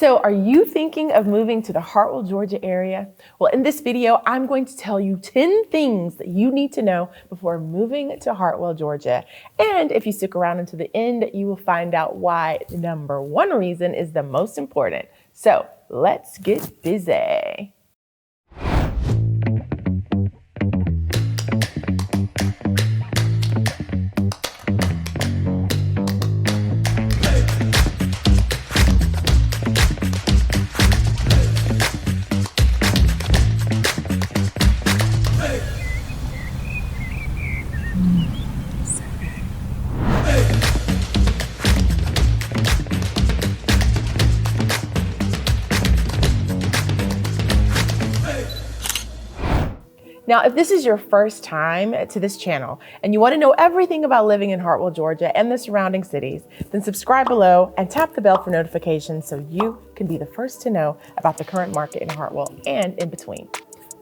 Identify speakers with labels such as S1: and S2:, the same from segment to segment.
S1: So are you thinking of moving to the Hartwell, Georgia area? Well, in this video, I'm going to tell you 10 things that you need to know before moving to Hartwell, Georgia. And if you stick around until the end, you will find out why number one reason is the most important. So let's get busy. Now, if this is your first time to this channel and you want to know everything about living in Hartwell, Georgia and the surrounding cities, then subscribe below and tap the bell for notifications so you can be the first to know about the current market in Hartwell and in between.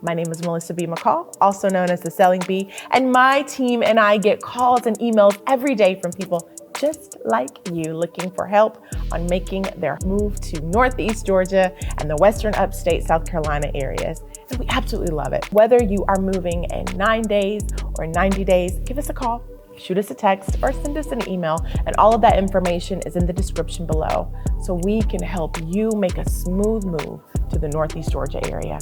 S1: My name is Melissa B. McCall, also known as the Selling Bee, and my team and I get calls and emails every day from people just like you looking for help on making their move to Northeast Georgia and the Western Upstate South Carolina areas. And we absolutely love it. Whether you are moving in 9 days or 90 days, give us a call, shoot us a text, or send us an email. And all of that information is in the description below so we can help you make a smooth move to the Northeast Georgia area.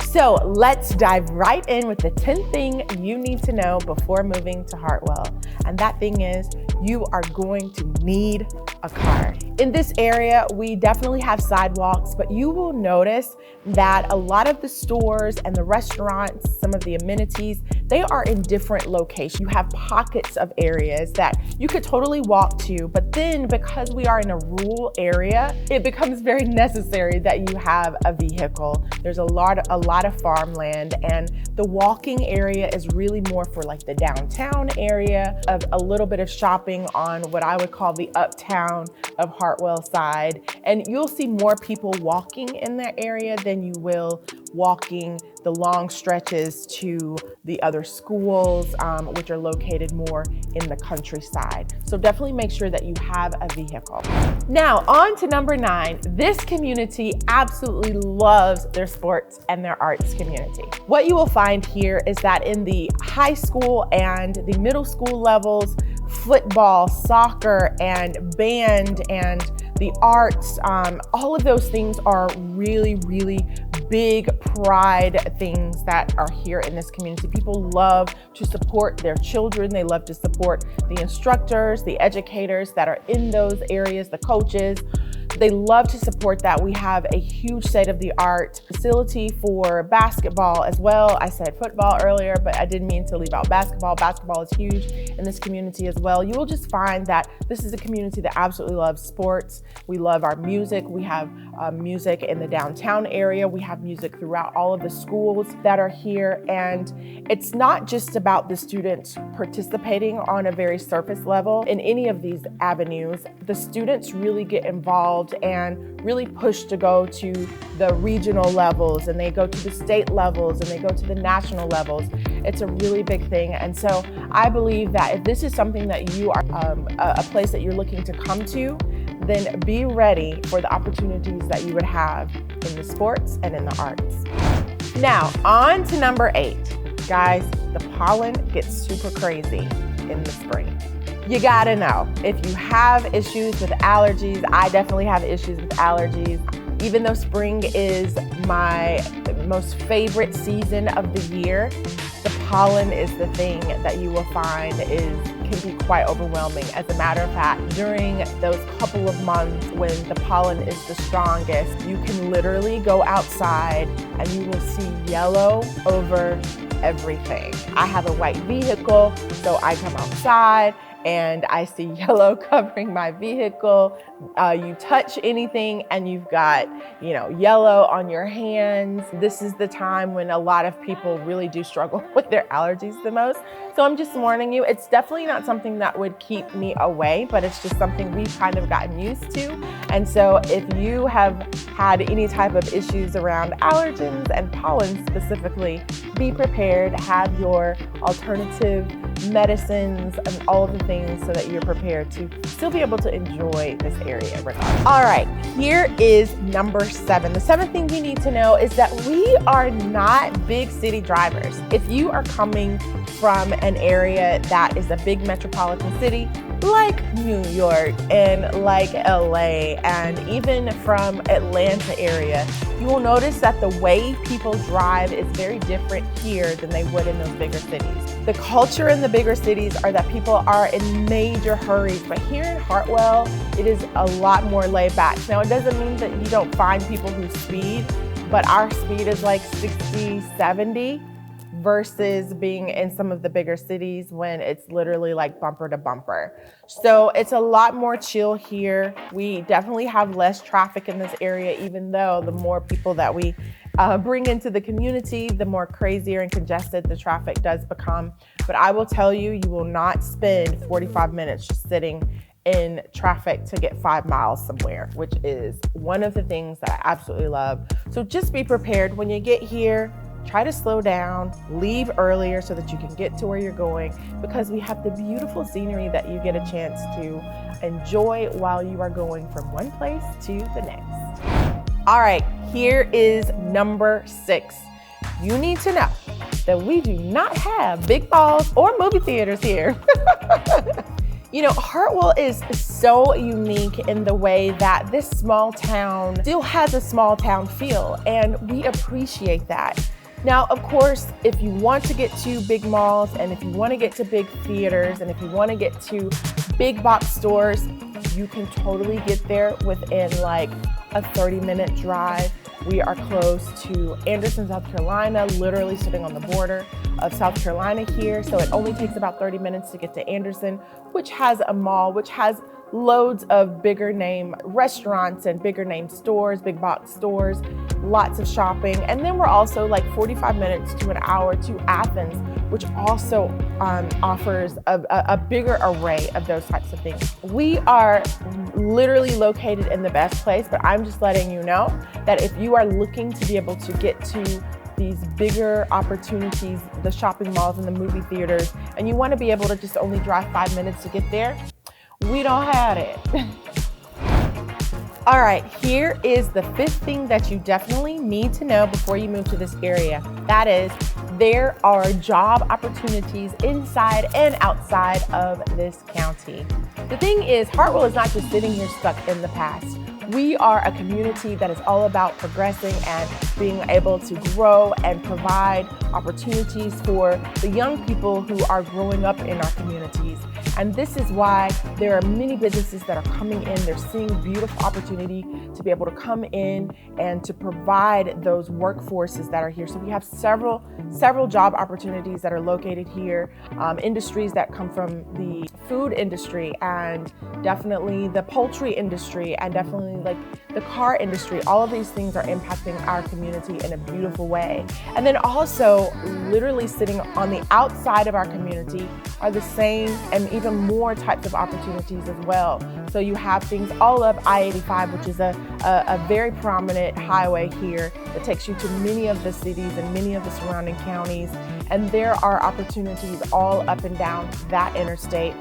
S1: So let's dive right in with the 10th thing you need to know before moving to Hartwell. And that thing is, you are going to need a car. In this area, we definitely have sidewalks, but you will notice that a lot of the stores and the restaurants, some of the amenities, they are in different locations. You have pockets of areas that you could totally walk to, but then because we are in a rural area, it becomes very necessary that you have a vehicle. There's a lot of farmland, and the walking area is really more for like the downtown area, of a little bit of shopping on what I would call the uptown of Hartwell side. And you'll see more people walking in that area than you will walking the long stretches to the other schools, which are located more in the countryside. So definitely make sure that you have a vehicle. Now, on to number 9. This community absolutely loves their sports and their arts community. What you will find here is that in the high school and the middle school levels, football, soccer, and band, and the arts, all of those things are really, really big pride things that are here in this community. People love to support their children. They love to support the instructors, the educators that are in those areas, the coaches. They love to support that. We have a huge state-of-the-art facility for basketball as well. I said football earlier, but I didn't mean to leave out basketball. Basketball is huge in this community as well. You will just find that this is a community that absolutely loves sports. We love our music. We have music in the downtown area. We have music throughout all of the schools that are here. And it's not just about the students participating on a very surface level in any of these avenues. The students really get involved and really push to go to the regional levels, and they go to the state levels, and they go to the national levels. It's a really big thing. And so I believe that if this is something that you are a place that you're looking to come to, then be ready for the opportunities that you would have in the sports and in the arts. Now, on to number 8. Guys, the pollen gets super crazy in the spring. You gotta know, if you have issues with allergies, I definitely have issues with allergies. Even though spring is my most favorite season of the year, the pollen is the thing that you will find can be quite overwhelming. As a matter of fact, during those couple of months when the pollen is the strongest, you can literally go outside and you will see yellow over everything. I have a white vehicle, so I come outside and I see yellow covering my vehicle. You touch anything and you've got, yellow on your hands. This is the time when a lot of people really do struggle with their allergies the most. So I'm just warning you, it's definitely not something that would keep me away, but it's just something we've kind of gotten used to. And so if you have had any type of issues around allergens and pollen specifically, be prepared, have your alternative medicines and all of the things so that you're prepared to still be able to enjoy this area regardless. All right, here is number 7. The 7th thing you need to know is that we are not big city drivers. If you are coming from an area that is a big metropolitan city, like New York and like LA and even from Atlanta area, you will notice that the way people drive is very different here than they would in those bigger cities. The culture in the bigger cities are that people are in major hurries, but here in Hartwell, it is a lot more laid back. Now, it doesn't mean that you don't find people who speed, but our speed is like 60, 70. Versus being in some of the bigger cities when it's literally like bumper to bumper. So it's a lot more chill here. We definitely have less traffic in this area, even though the more people that we bring into the community, the more crazier and congested the traffic does become. But I will tell you, you will not spend 45 minutes just sitting in traffic to get 5 miles somewhere, which is one of the things that I absolutely love. So just be prepared when you get here. Try to slow down, leave earlier so that you can get to where you're going, because we have the beautiful scenery that you get a chance to enjoy while you are going from one place to the next. All right, here is number 6. You need to know that we do not have big malls or movie theaters here. You know, Hartwell is so unique in the way that this small town still has a small town feel, and we appreciate that. Now, of course, if you want to get to big malls and if you want to get to big theaters and if you want to get to big box stores, you can totally get there within like a 30-minute drive. We are close to Anderson, South Carolina, literally sitting on the border of South Carolina here. So it only takes about 30 minutes to get to Anderson, which has a mall, which has loads of bigger name restaurants and bigger name stores, big box stores, lots of shopping. And then we're also like 45 minutes to an hour to Athens, which also offers a bigger array of those types of things. We are literally located in the best place, but I'm just letting you know that if you are looking to be able to get to these bigger opportunities, the shopping malls and the movie theaters, and you want to be able to just only drive 5 minutes to get there, we don't have it. All right, here is the 5th thing that you definitely need to know before you move to this area. That is, there are job opportunities inside and outside of this county. The thing is, Hartwell is not just sitting here stuck in the past. We are a community that is all about progressing and being able to grow and provide opportunities for the young people who are growing up in our communities. And this is why there are many businesses that are coming in. They're seeing beautiful opportunity to be able to come in and to provide those workforces that are here. So we have several job opportunities that are located here, industries that come from the food industry and definitely the poultry industry and definitely like the car industry. All of these things are impacting our community in a beautiful way. And then also literally sitting on the outside of our community are the same and even more types of opportunities as well. So you have things all up I-85, which is a very prominent highway here that takes you to many of the cities and many of the surrounding counties. And there are opportunities all up and down that interstate,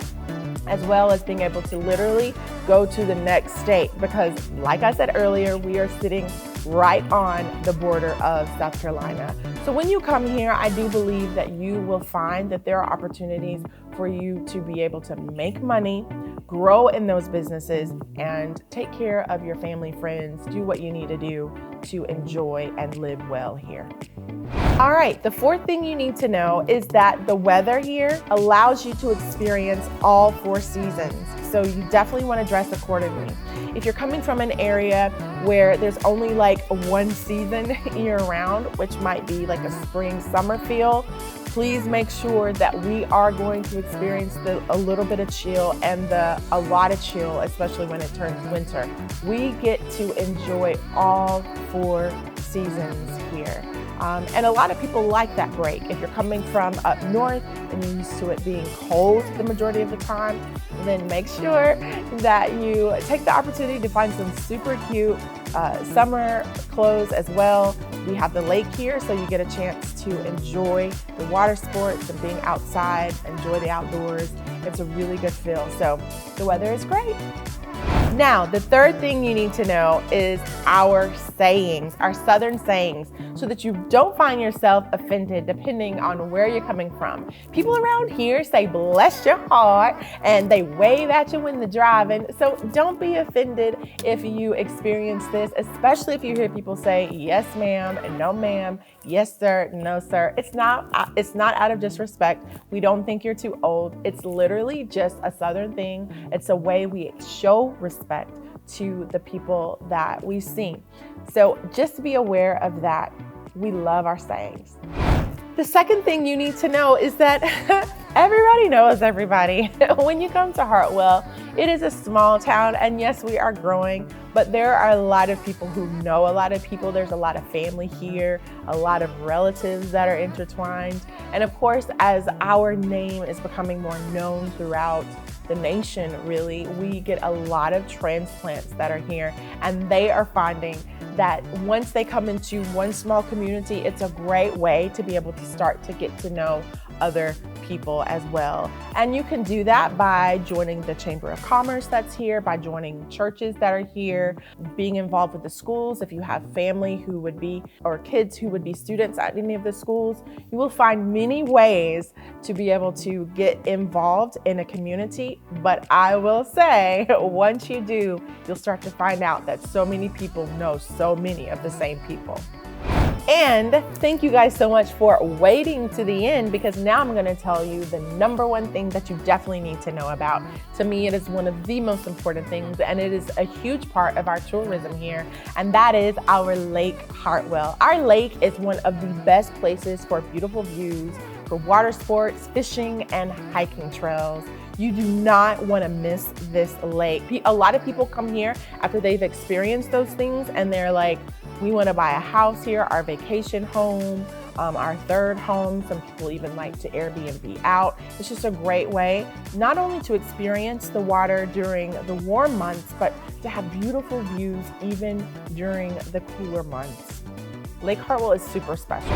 S1: as well as being able to literally go to the next state, because like I said earlier, we are sitting right on the border of South Carolina. So when you come here, I do believe that you will find that there are opportunities for you to be able to make money, grow in those businesses, and take care of your family, friends, do what you need to do to enjoy and live well here. All right, the 4th thing you need to know is that the weather here allows you to experience all 4 seasons. So you definitely want to dress accordingly. If you're coming from an area where there's only like one season year round, which might be like a spring, summer feel, please make sure that we are going to experience a little bit of chill and a lot of chill, especially when it turns winter. We get to enjoy all 4 seasons here. And a lot of people like that break. If you're coming from up north and you're used to it being cold the majority of the time, then make sure that you take the opportunity to find some super cute summer clothes as well. We have the lake here, so you get a chance to enjoy the water sports and being outside, enjoy the outdoors. It's a really good feel. So the weather is great. Now, the third thing you need to know is our sayings, our Southern sayings, so that you don't find yourself offended depending on where you're coming from. People around here say, bless your heart, and they wave at you when they're driving. So don't be offended if you experience this, especially if you hear people say, yes, ma'am, and no, ma'am, yes, sir, no, sir. It's not out of disrespect. We don't think you're too old. It's literally just a Southern thing. It's a way we show respect to the people that we see. So just be aware of that. We love our sayings. The second thing you need to know is that everybody knows everybody. When you come to Hartwell, it is a small town, and yes, we are growing, but there are a lot of people who know a lot of people. There's a lot of family here, a lot of relatives that are intertwined. And of course, as our name is becoming more known throughout the nation, really, we get a lot of transplants that are here, and they are finding that once they come into one small community, it's a great way to be able to start to get to know other people as well. And you can do that by joining the Chamber of Commerce that's here, by joining churches that are here, being involved with the schools. If you have family who would be, or kids who would be students at any of the schools, you will find many ways to be able to get involved in a community. But I will say, once you do, you'll start to find out that so many people know so many of the same people. And thank you guys so much for waiting to the end, because now I'm going to tell you the number one thing that you definitely need to know about. To me, it is one of the most important things, and it is a huge part of our tourism here, and that is our Lake Hartwell. Our lake is one of the best places for beautiful views, for water sports, fishing, and hiking trails. You do not want to miss this lake. A lot of people come here after they've experienced those things, and they're like, we want to buy a house here, our vacation home, our third home. Some people even like to Airbnb out. It's just a great way not only to experience the water during the warm months, but to have beautiful views even during the cooler months. Lake Hartwell is super special.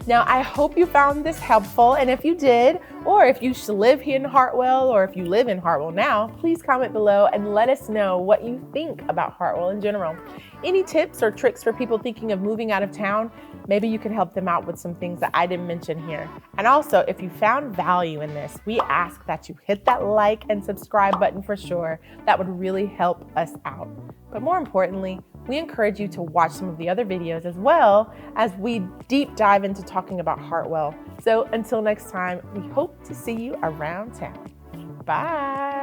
S1: Now, I hope you found this helpful, and if you did, or if you live here in Hartwell, or if you live in Hartwell now, please comment below and let us know what you think about Hartwell in general. Any tips or tricks for people thinking of moving out of town? Maybe you can help them out with some things that I didn't mention here. And also, if you found value in this, we ask that you hit that like and subscribe button for sure. That would really help us out. But more importantly, we encourage you to watch some of the other videos as well as we deep dive into talking about Hartwell. So until next time, we hope to see you around town. Bye.